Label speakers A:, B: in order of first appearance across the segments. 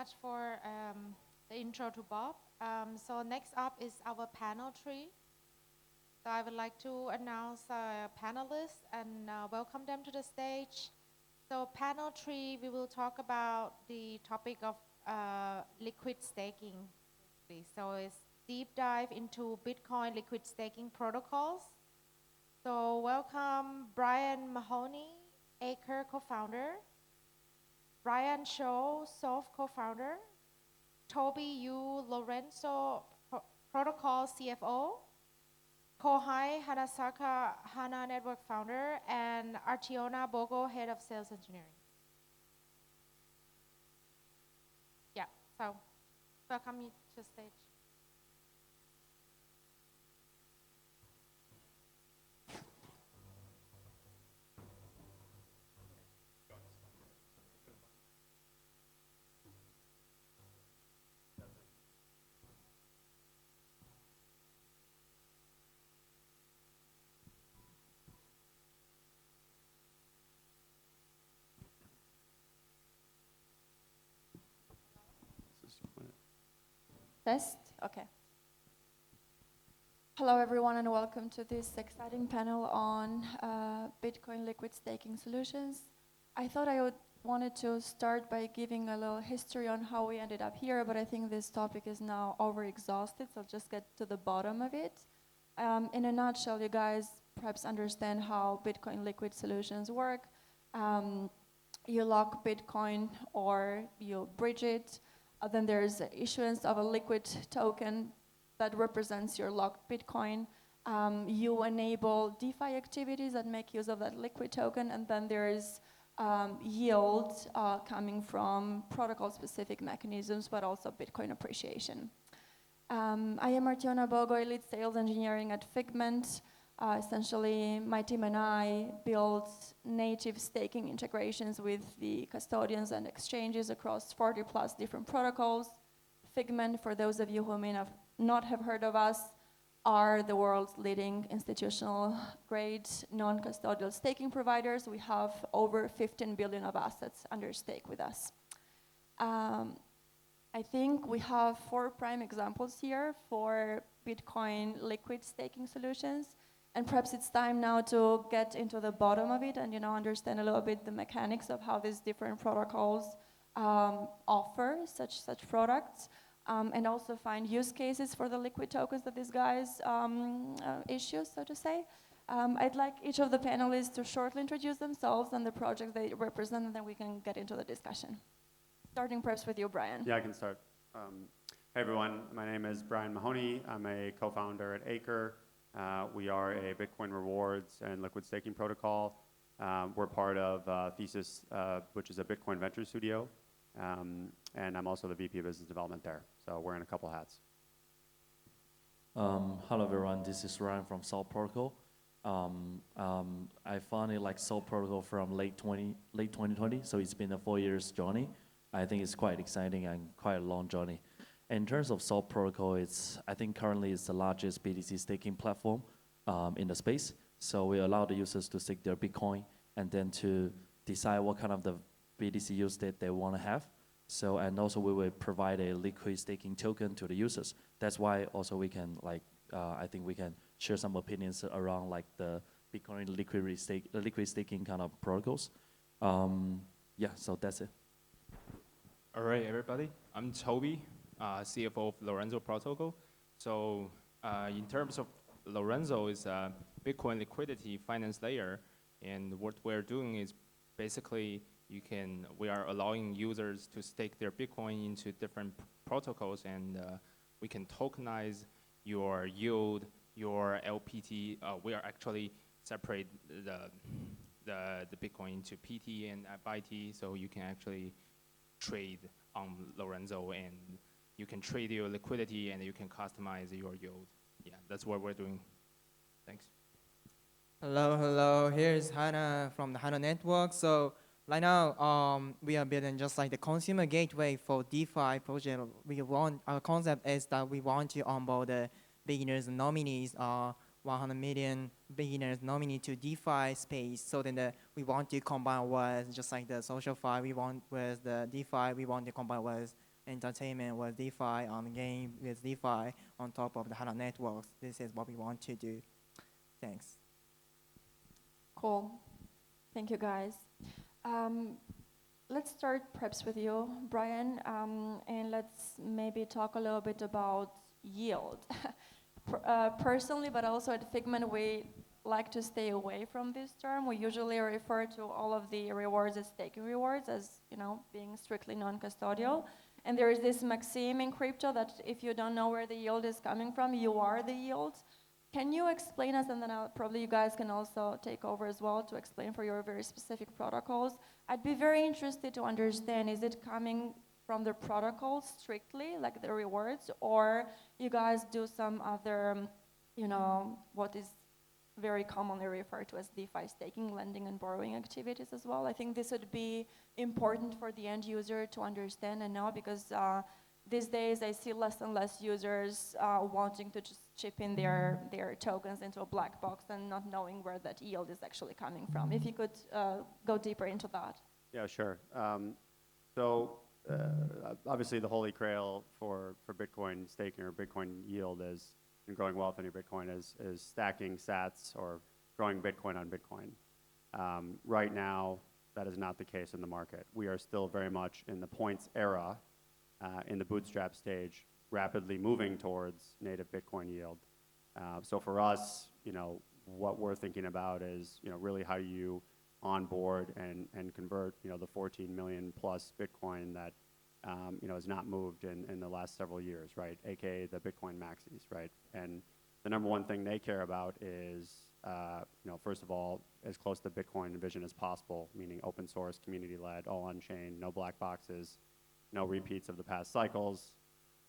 A: much for the intro to Bob. So next up is our panel tree. So I would like to announce our panelists and welcome them to the stage. So panel tree, we will talk about the topic of liquid staking. So it's deep dive into Bitcoin liquid staking protocols. So welcome Brian Mahoney, Acre co-founder, Brian Chow, Solv co-founder, Toby Yu, Lorenzo protocol CFO, Kohei, Hanasaka, Hana network founder, and Artiona, Bogo, head of sales engineering. Yeah, so welcome you to the stage.
B: Test? Okay. Hello everyone and welcome to this exciting panel on Bitcoin liquid staking solutions. I thought wanted to start by giving a little history on how we ended up here, but I think this topic is now over-exhausted, so I'll just get to the bottom of it. In a nutshell, you guys perhaps understand how Bitcoin liquid solutions work. You lock Bitcoin or you bridge it. Then there's issuance of a liquid token that represents your locked Bitcoin. You enable DeFi activities that make use of that liquid token, and then there's yield coming from protocol-specific mechanisms, but also Bitcoin appreciation. I am Artiona Bogo, I lead sales engineering at Figment. Essentially, my team and I build native staking integrations with the custodians and exchanges across 40 plus different protocols. Figment, for those of you who may not have heard of us, are the world's leading institutional grade non-custodial staking providers. We have over 15 billion of assets under stake with us. I think we have 4 prime examples here for Bitcoin liquid staking solutions. And perhaps it's time now to get into the bottom of it and understand a little bit the mechanics of how these different protocols offer such products, and also find use cases for the liquid tokens that these guys issue, so to say. I'd like each of the panelists to shortly introduce themselves and the project they represent, and then we can get into the discussion. Starting perhaps with you, Brian.
C: Yeah, I can start. Hey everyone, my name is Brian Mahoney. I'm a co-founder at Acre. We are a Bitcoin rewards and liquid staking protocol. We're part of Thesis, which is a Bitcoin venture studio. And I'm also the VP of business development there. So we're in a couple hats.
D: Hello everyone, this is Ryan from Solv Protocol. I founded Solv Protocol from late 2020, so it's been a 4 years journey. I think it's quite exciting and quite a long journey. In terms of Solv Protocol, I think currently it's the largest BTC staking platform in the space. So we allow the users to stake their Bitcoin and then to decide what kind of the BTC use that they want to have. So, and also we will provide a liquid staking token to the users. That's why also we can I think we can share some opinions around the Bitcoin liquid staking kind of protocols. Yeah, so that's it.
E: All right, everybody. I'm Toby, CFO of Lorenzo protocol. So in terms of Lorenzo is a Bitcoin liquidity finance layer, and what we're doing is basically we are allowing users to stake their Bitcoin into different protocols, and we can tokenize your yield, your LPT. We are actually separate the Bitcoin into PT and FIT, so you can actually trade on Lorenzo, and you can trade your liquidity and you can customize your yield. Yeah, that's what we're doing. Thanks.
F: Hello. Here's Hana from the Hana network. So right now, we are building just like the consumer gateway for DeFi project. Our concept is that we want to onboard the beginners and nominees, 100 million beginners nominee to DeFi space. So then we want to combine with just like the social fi, we want with the DeFi, we want to combine with entertainment with DeFi, game with DeFi on top of the Hana networks. This is what we want to do. Thanks.
B: Cool. Thank you, guys. Let's start perhaps with you, Brian, and let's maybe talk a little bit about yield. Personally, but also at Figment, we like to stay away from this term. We usually refer to all of the rewards as staking rewards, as being strictly non-custodial. And there is this maxim in crypto that if you don't know where the yield is coming from, you are the yield. Can you explain us, and then probably you guys can also take over as well to explain for your very specific protocols. I'd be very interested to understand, is it coming from the protocol strictly, like the rewards, or you guys do some other, what is very commonly referred to as DeFi staking, lending and borrowing activities as well? I think this would be important for the end user to understand and know, because these days I see less and less users wanting to just chip in their tokens into a black box and not knowing where that yield is actually coming from. If you could go deeper into that.
C: Yeah, sure. Obviously the holy grail for Bitcoin staking or Bitcoin yield is, and growing wealth in your Bitcoin is stacking sats or growing Bitcoin on Bitcoin. Right now, that is not the case in the market. We are still very much in the points era, in the bootstrap stage, rapidly moving towards native Bitcoin yield. So for us, what we're thinking about is, really how you onboard and convert, the 14 million plus Bitcoin that, has not moved in the last several years, right? AKA the Bitcoin maxis, right? And the number one thing they care about is, first of all, as close to Bitcoin vision as possible, meaning open source, community-led, all on-chain, no black boxes, no repeats of the past cycles,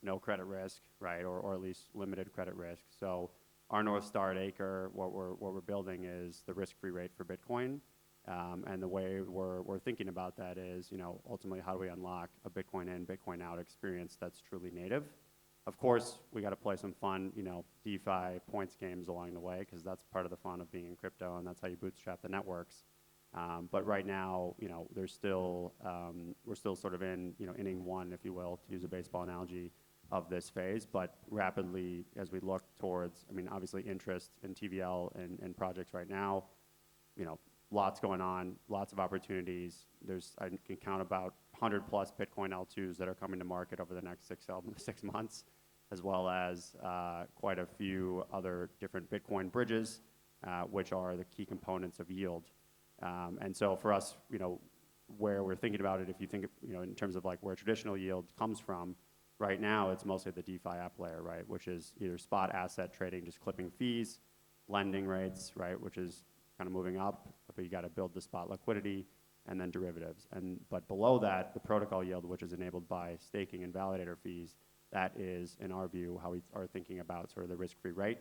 C: no credit risk, right? Or at least limited credit risk. So our North Star at Acre, what we're building is the risk-free rate for Bitcoin. And the way we're thinking about that is, ultimately, how do we unlock a Bitcoin in, Bitcoin out experience that's truly native? Of course, we got to play some fun, DeFi points games along the way, because that's part of the fun of being in crypto, and that's how you bootstrap the networks. But right now, there's still, we're still sort of in, inning one, if you will, to use a baseball analogy of this phase. But rapidly, as we look towards, obviously interest in TVL and projects right now, lots going on, lots of opportunities. I can count about 100 plus Bitcoin L2s that are coming to market over the next 6 months, as well as quite a few other different Bitcoin bridges, which are the key components of yield. And so for us, where we're thinking about it, if you think, in terms of like where traditional yield comes from, right now it's mostly the DeFi app layer, right? Which is either spot asset trading, just clipping fees, lending rates, right? Which is kind of moving up, but you got to build the spot liquidity, and then derivatives. But below that, the protocol yield, which is enabled by staking and validator fees, that is, in our view, how we are thinking about sort of the risk-free rate,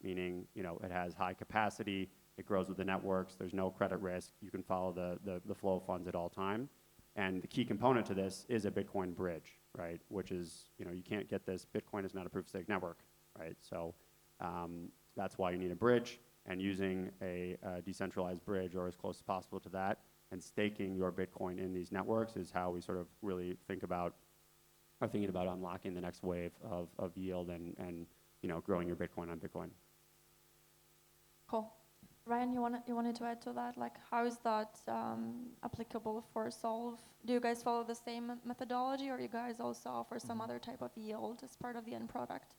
C: meaning, it has high capacity, it grows with the networks, there's no credit risk, you can follow the flow of funds at all time. And the key component to this is a Bitcoin bridge, right? Which is, you can't get this, Bitcoin is not a proof of stake network, right? So that's why you need a bridge, and using a decentralized bridge or as close as possible to that, and staking your Bitcoin in these networks is how we sort of really are thinking about unlocking the next wave of yield and growing your Bitcoin on Bitcoin.
B: Cool. Ryan, you wanted to add to that? Like, how is that applicable for Solv? Do you guys follow the same methodology, or you guys also offer some other type of yield as part of the end product?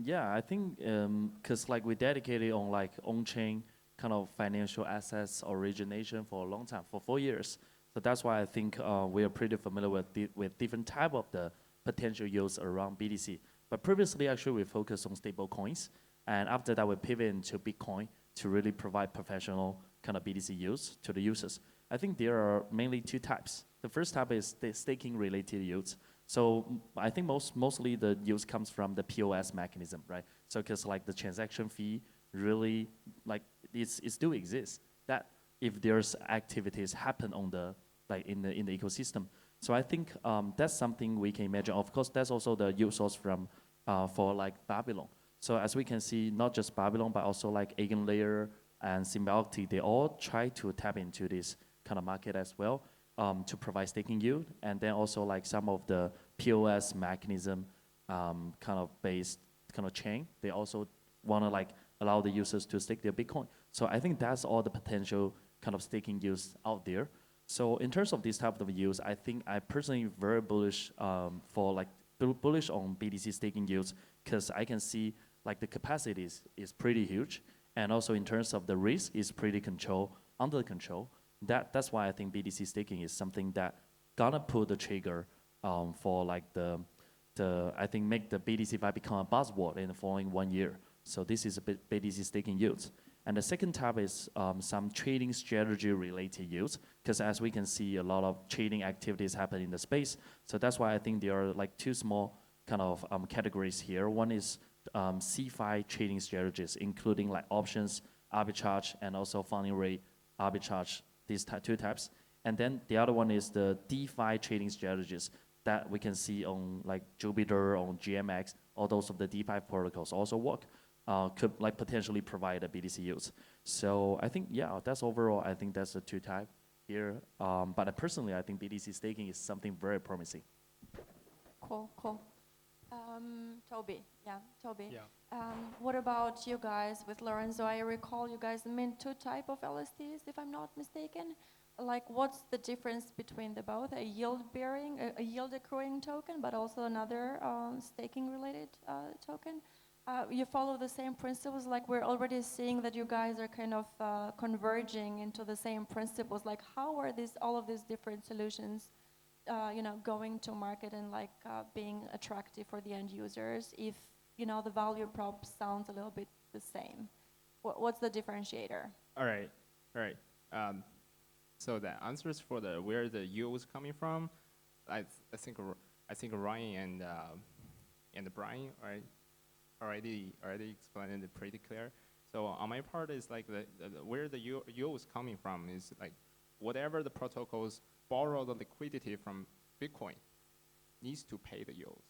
D: Yeah, I think because like we dedicated on like on-chain kind of financial assets origination for a long time, for 4 years. So that's why I think we are pretty familiar with different type of the potential yields around BTC. But previously, actually, we focused on stable coins, and after that, we pivot into Bitcoin to really provide professional kind of BTC yields to the users. I think there are mainly two types. The first type is the staking related yields. So I think mostly the use comes from the POS mechanism, right? So because like the transaction fee really like it still exists. That if there's activities happen on the like in the ecosystem. So I think that's something we can imagine. Of course, that's also the use source from for like Babylon. So as we can see, not just Babylon, but also like Eigenlayer and Symbiotic, they all try to tap into this kind of market as well. To provide staking yield, and then also like some of the POS mechanism kind of based kind of chain. They also want to like allow the users to stake their Bitcoin. So I think that's all the potential kind of staking use out there. So in terms of this type of use, I think I personally very bullish for like bullish on BTC staking use because I can see like the capacity is pretty huge, and also in terms of the risk is pretty under control. That's why I think BTC staking is something that gonna pull the trigger for like the I think make the BTC vibe become a buzzword in the following 1 year. So this is a BTC staking use. And the second type is some trading strategy related use, because as we can see, a lot of trading activities happen in the space. So that's why I think there are like two small kind of categories here. One is CeFi trading strategies, including like options, arbitrage, and also funding rate arbitrage, these two types. And then the other one is the DeFi trading strategies that we can see on like Jupiter, on GMX, all those of the DeFi protocols also work. Could like potentially provide a BTC use. So I think, yeah, that's overall, I think that's the two type here. But personally, I think BTC staking is something very promising.
B: Cool. Toby.
E: Yeah.
B: What about you guys with Lorenzo? I recall you guys mint two type of LSTs, if I'm not mistaken. Like, what's the difference between the both? A yield-bearing, a yield accruing token, but also another staking-related token. You follow the same principles, like we're already seeing that you guys are kind of converging into the same principles. Like, how are all of these different solutions, going to market and like being attractive for the end users? If the value prop sounds a little bit the same, what's the differentiator?
E: All right. So the answers for where the yield is coming from, I think Ryan and Brian, right? Already explained it pretty clear. So on my part is like where the yield is coming from is like whatever the protocols borrow the liquidity from Bitcoin needs to pay the yield.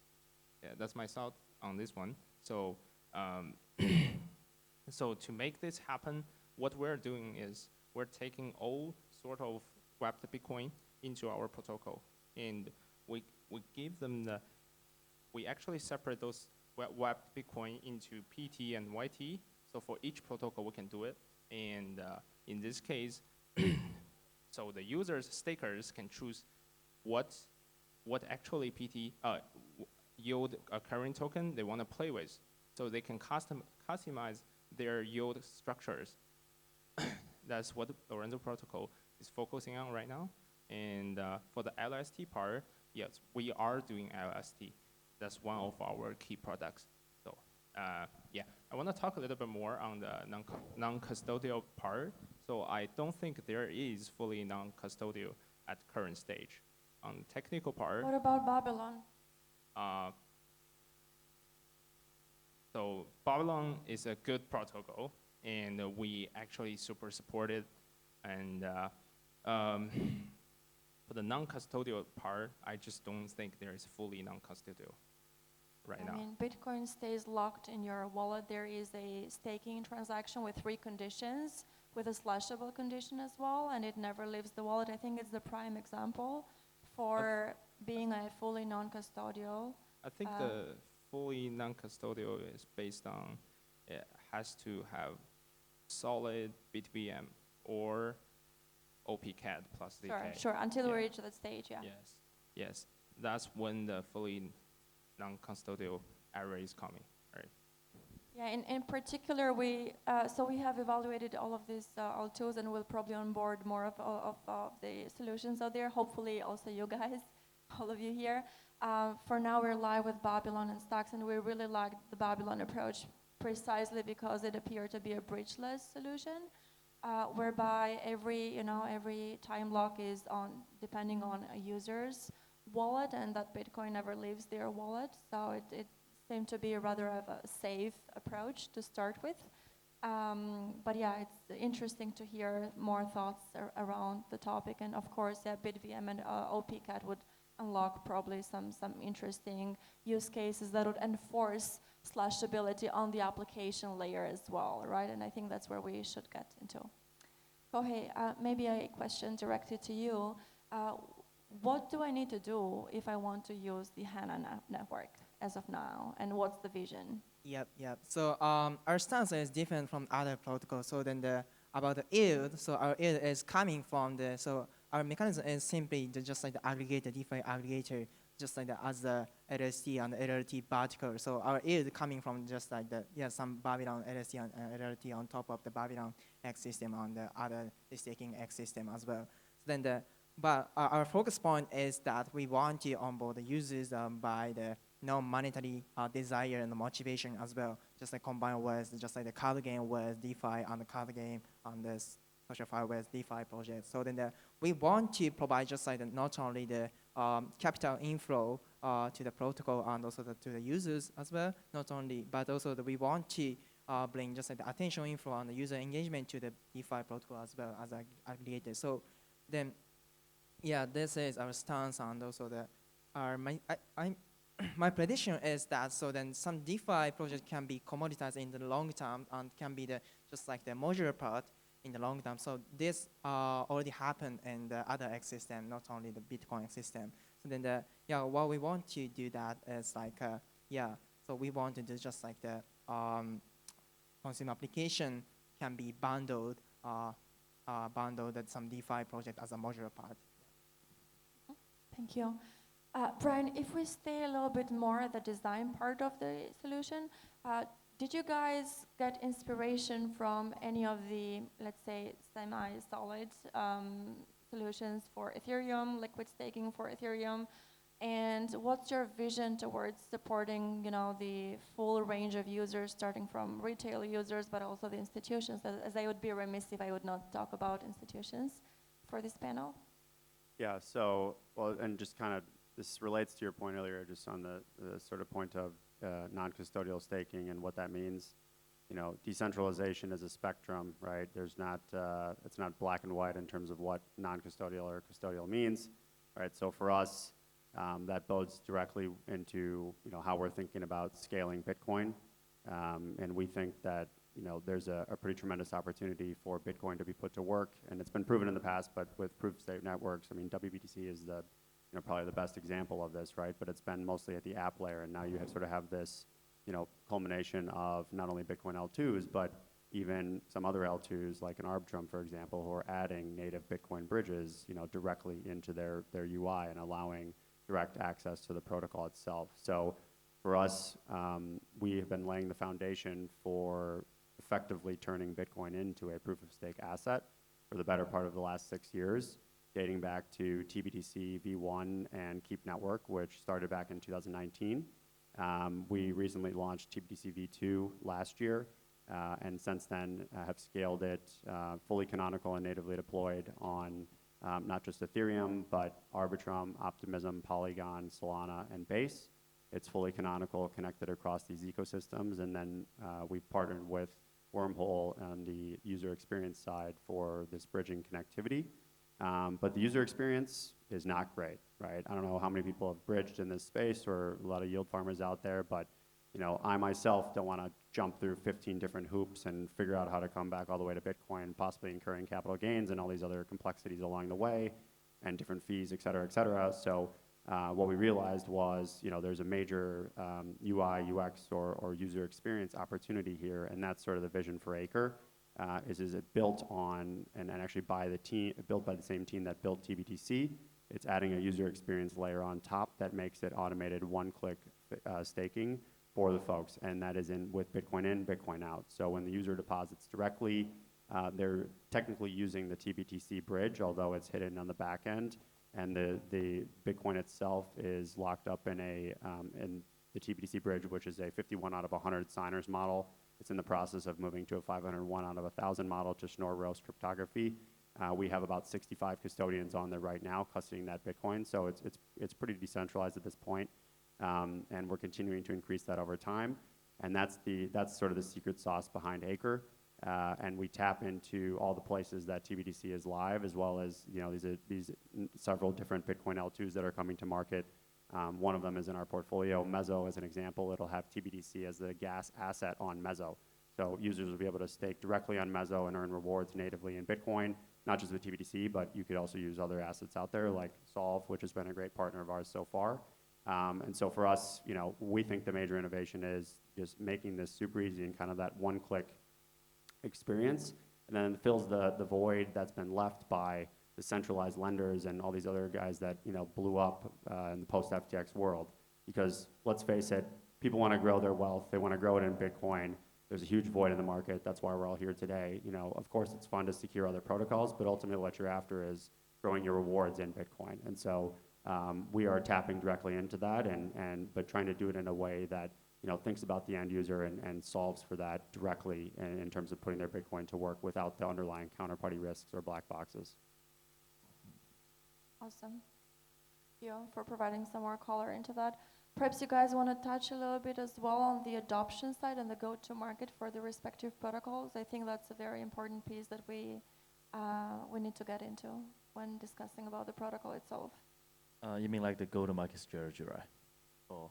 E: Yeah, that's my thought on this one. So so to make this happen, what we're doing is we're taking all sort of wrapped Bitcoin into our protocol, and we give them we actually separate those wrapped Bitcoin into PT and YT. So for each protocol, we can do it. And in this case, so the users, stakers, can choose what actually PT yield occurring token they want to play with. So they can customize their yield structures. That's what the Lorenzo protocol is focusing on right now. And for the LST part, yes, we are doing LST. That's one of our key products. So yeah, I want to talk a little bit more on the non-custodial part. So I don't think there is fully non-custodial at current stage. On the technical part.
B: What about Babylon?
E: So Babylon is a good protocol, and we actually super support it. And for the non-custodial part, I just don't think there is fully non-custodial right now.
B: I mean, Bitcoin stays locked in your wallet. There is a staking transaction with 3 conditions, with a slashable condition as well, and it never leaves the wallet. I think it's the prime example for being a fully non-custodial.
E: I think the fully non-custodial is based on it has to have solid BitVM or OPCAD plus DK.
B: Sure, until we reach that stage, yeah.
E: Yes. That's when the fully non-custodial array is coming, right?
B: Yeah, in particular, we have evaluated all of these all tools, and we'll probably onboard more of the solutions out there. Hopefully, also you guys, all of you here. For now, we're live with Babylon and Stacks, and we really like the Babylon approach precisely because it appeared to be a bridgeless solution, whereby every time lock is depending on a user's wallet, and that Bitcoin never leaves their wallet. So it seemed to be rather of a safe approach to start with. But yeah, it's interesting to hear more thoughts around the topic. And of course, BitVM and OPCAD would unlock probably some interesting use cases that would enforce slashability on the application layer as well, right? And I think that's where we should get into. Kohei, maybe a question directed to you. what do I need to do if I want to use the Hana network as of now, and what's the vision?
F: Yep. So our stance is different from other protocols. So then about the yield, so our yield is coming from so our mechanism is simply just like the aggregator, DeFi aggregator, just like as the LST and the LLT particle. So our yield coming from just like some Babylon LST and LLT on top of the Babylon X system on the other staking X system as well. So then but our focus point is that we want to onboard the users by the non-monetary desire and motivation as well, just like combined with just like the card game with DeFi and the card game on this social file with DeFi project. So then we want to provide just like not only the capital inflow to the protocol and also to the users as well, not only, but also we want to bring just like the attention inflow and the user engagement to the DeFi protocol as well as aggregator. So then, yeah, this is our stance, and also my prediction is that so then some DeFi project can be commoditized in the long term and can be just like the modular part in the long term. So this already happened in the other X system, not only the Bitcoin system. So then what we want to do that is like so we want to do just like the consumer application can be bundled at some DeFi project as a modular part.
B: Thank you. Brian, if we stay a little bit more at the design part of the solution, did you guys get inspiration from any of the, let's say, semi-solid solutions for Ethereum, liquid staking for Ethereum? And what's your vision towards supporting, the full range of users, starting from retail users, but also the institutions? As I would be remiss if I would not talk about institutions for this panel.
C: Yeah, so, well, and just kind of, this relates to your point earlier, just on the sort of point of non-custodial staking and what that means. Decentralization is a spectrum, right? There's not, it's not black and white in terms of what non-custodial or custodial means, right? So for us, that bodes directly into, how we're thinking about scaling Bitcoin. And we think that, there's a pretty tremendous opportunity for Bitcoin to be put to work. And it's been proven in the past, but with proof-of-stake networks, I mean, WBTC is probably the best example of this, right? But it's been mostly at the app layer, and now you have this, culmination of not only Bitcoin L2s, but even some other L2s, like an Arbitrum, for example, who are adding native Bitcoin bridges, directly into their UI and allowing direct access to the protocol itself. So for us, we have been laying the foundation for effectively turning Bitcoin into a proof-of-stake asset for the better part of the last 6 years, dating back to TBTC V1 and Keep Network, which started back in 2019. We recently launched TBTC V2 last year, and since then have scaled it fully canonical and natively deployed on not just Ethereum, but Arbitrum, Optimism, Polygon, Solana, and Base. It's fully canonical, connected across these ecosystems, and then we've partnered with Wormhole on the user experience side for this bridging connectivity. But the user experience is not great, right? I don't know how many people have bridged in this space or a lot of yield farmers out there, but I myself don't want to jump through 15 different hoops and figure out how to come back all the way to Bitcoin, possibly incurring capital gains and all these other complexities along the way and different fees, et cetera, et cetera. So what we realized was, there's a major UI, UX, or user experience opportunity here, and that's sort of the vision for Acre. Is it built on, and actually built by the same team that built TBTC. It's adding a user experience layer on top that makes it automated one-click staking for the folks, and that is with Bitcoin in, Bitcoin out. So when the user deposits directly, they're technically using the TBTC bridge, although it's hidden on the back end, and the Bitcoin itself is locked up in the TBTC bridge, which is a 51 out of 100 signers model. It's in the process of moving to a 501 out of 1,000 model to Schnorr-Rouse cryptography. We have about 65 custodians on there right now custodying that Bitcoin, so it's pretty decentralized at this point, and we're continuing to increase that over time. And that's sort of the secret sauce behind Acre. And we tap into all the places that TBTC is live, as well as these several different Bitcoin L2s that are coming to market. One of them is in our portfolio, Mezzo as an example. It'll have TBTC as the gas asset on Mezzo. So users will be able to stake directly on Mezzo and earn rewards natively in Bitcoin, not just with TBDC, but you could also use other assets out there like Solv, which has been a great partner of ours so far. And so for us, we think the major innovation is just making this super easy and kind of that one-click experience, and then it fills the void that's been left by the centralized lenders and all these other guys that blew up in the post-FTX world. Because let's face it, people want to grow their wealth, they want to grow it in Bitcoin. There's a huge void in the market. That's why we're all here today. Of course, it's fun to secure other protocols, but ultimately what you're after is growing your rewards in Bitcoin. And so we are tapping directly into that, but trying to do it in a way that thinks about the end user and solves for that directly in terms of putting their Bitcoin to work without the underlying counterparty risks or black boxes.
B: Awesome. Thank you for providing some more color into that. Perhaps you guys want to touch a little bit as well on the adoption side and the go-to-market for the respective protocols. I think that's a very important piece that we need to get into when discussing about the protocol itself.
D: You mean like the go-to-market strategy, right? Or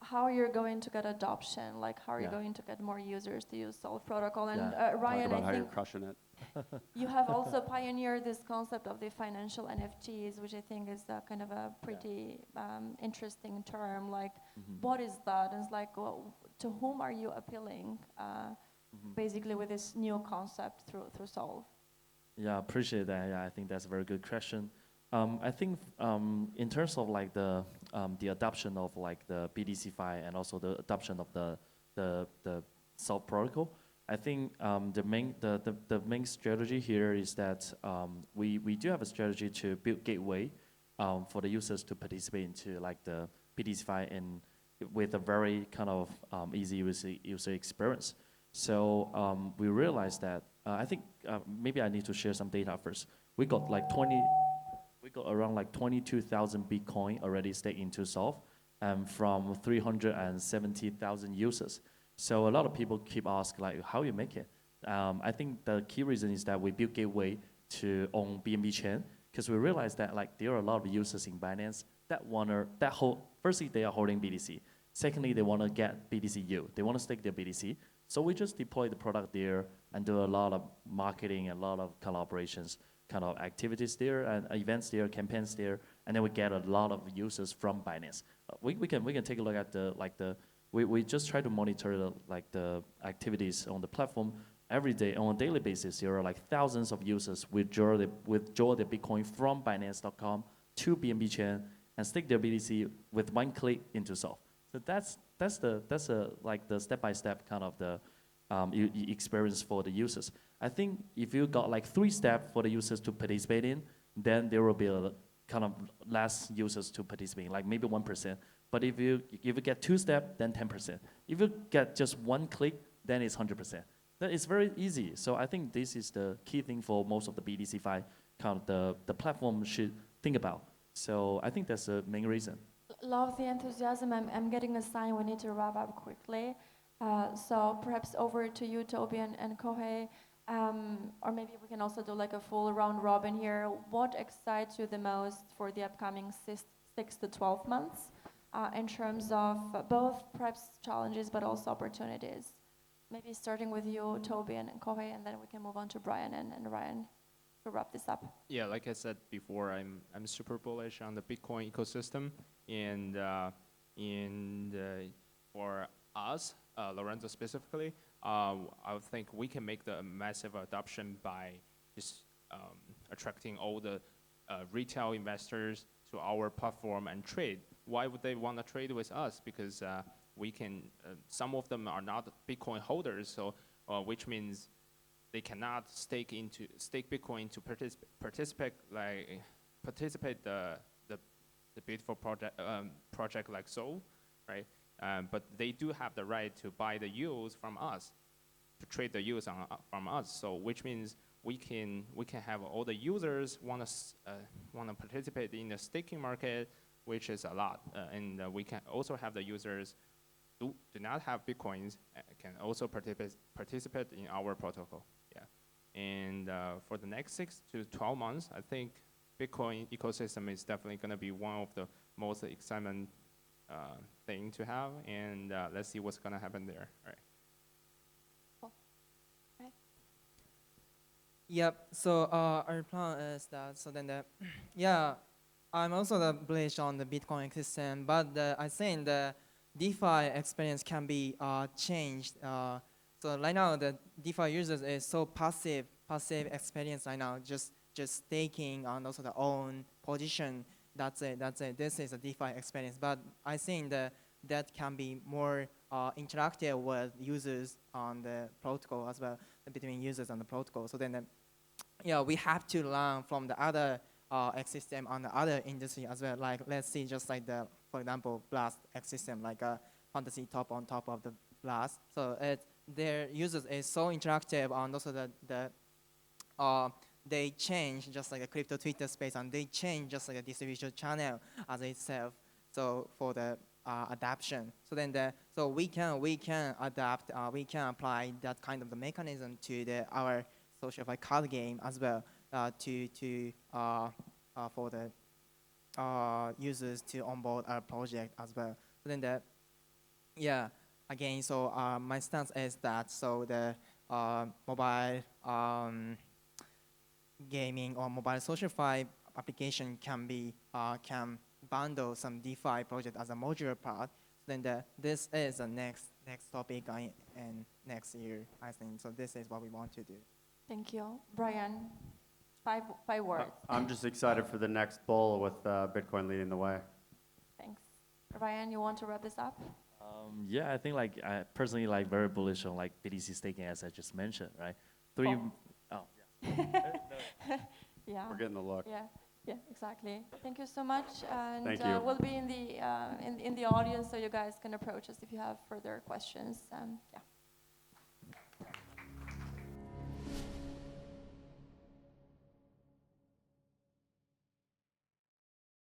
B: how you're going to get adoption, like how are you
D: Yeah.
B: going to get more users to use Solv protocol? And
D: Yeah.
B: Ryan,
C: Talk about
B: I
C: how you're
B: think
C: crushing it.
B: you have also pioneered this concept of the financial NFTs, which I think is kind of a pretty interesting term. Like, what is that? And it's like, to whom are you appealing, basically, with this new concept through Solv?
D: Yeah, appreciate that. Yeah, I think that's a very good question. I think in terms of like the adoption of like the BTC-Fi and also the adoption of the Solv protocol, I think the main strategy here is that we do have a strategy to build gateway for the users to participate into like the BTC-Fi and with a very kind of easy user experience. So we realized that I think maybe I need to share some data first. We got around like 22,000 Bitcoin already staked into Solv from 370,000 users. So a lot of people keep asking like, how you make it? I think the key reason is that we built gateway to own BNB chain because we realized that like there are a lot of users in Binance that firstly they are holding BTC. Secondly, they want to get BTC yield. They want to stake their BTC. So we just deploy the product there and do a lot of marketing and a lot of collaborations, kind of activities there and events there, campaigns there, and then we get a lot of users from Binance. We can take a look at we just try to monitor the activities on the platform every day on a daily basis. There are like thousands of users withdraw their Bitcoin from Binance.com to BNB chain and stake their BTC with one click into Solv. So that's the step-by-step kind of the experience for the users. I think if you got like 3 steps for the users to participate in, then there will be a kind of less users to participate, like maybe 1%. But if you get 2 steps, then 10%. If you get just 1 click, then it's 100%. That is very easy. So I think this is the key thing for most of the BTC-Fi kind of the platform should think about. So I think that's the main reason.
B: Love the enthusiasm. I'm getting a sign we need to wrap up quickly. So perhaps over to you, Toby and Kohei. Or maybe we can also do like a full round robin here. What excites you the most for the upcoming 6 to 12 months in terms of both perhaps challenges but also opportunities? Maybe starting with you, Toby and Kohei, and then we can move on to Brian and Ryan to wrap this up.
E: Yeah, like I said before, I'm super bullish on the Bitcoin ecosystem, and for us, Lorenzo specifically, I think we can make the massive adoption by just attracting all the retail investors to our platform and trade. Why would they want to trade with us? Because we can. Some of them are not Bitcoin holders, so which means they cannot stake Bitcoin to participate the beautiful project like Solv, right? But they do have the right to buy the yields from us, to trade the yields from us. So which means we can have all the users want to participate in the staking market, which is a lot, and we can also have the users do not have Bitcoins can also participate in our protocol. Yeah, and for the next 6 to 12 months, I think Bitcoin ecosystem is definitely going to be one of the most exciting thing to have, and let's see what's going to happen there. All right.
F: Yep. So our plan is that. So then yeah, I'm also the bullish on the Bitcoin ecosystem, but I think the DeFi experience can be changed. So right now the DeFi users is so passive experience right now, just staking and also the own position. That's it. That's it. This is a DeFi experience, but I think that can be more interactive with users on the protocol as well, between users and the protocol. So then yeah, we have to learn from the other ecosystem on the other industry as well. Like let's see, just like for example, Blast ecosystem, like a fantasy top on top of the Blast. So their users is so interactive, and also they change just like a crypto Twitter space, and they change just like a distribution channel as itself. So for the adaption, so we can adapt, we can apply that kind of the mechanism to our social card game as well, for the users to onboard our project as well. So yeah, again, so my stance is that so the mobile gaming or mobile social application can bundle some DeFi project as a modular part. This is the next topic and next year, I think. So this is what we want to do.
B: Thank you. Brian, five words.
C: I'm just excited for the next bull with Bitcoin leading the way.
B: Thanks. Ryan, you want to wrap this up?
D: Yeah, I think like I personally like very bullish on like BTC staking as I just mentioned, right?
B: Yeah.
C: We're getting the look.
B: Yeah, exactly. Thank you so much, and
C: Thank you.
B: we'll be in the audience, so you guys can approach us if you have further questions. Yeah.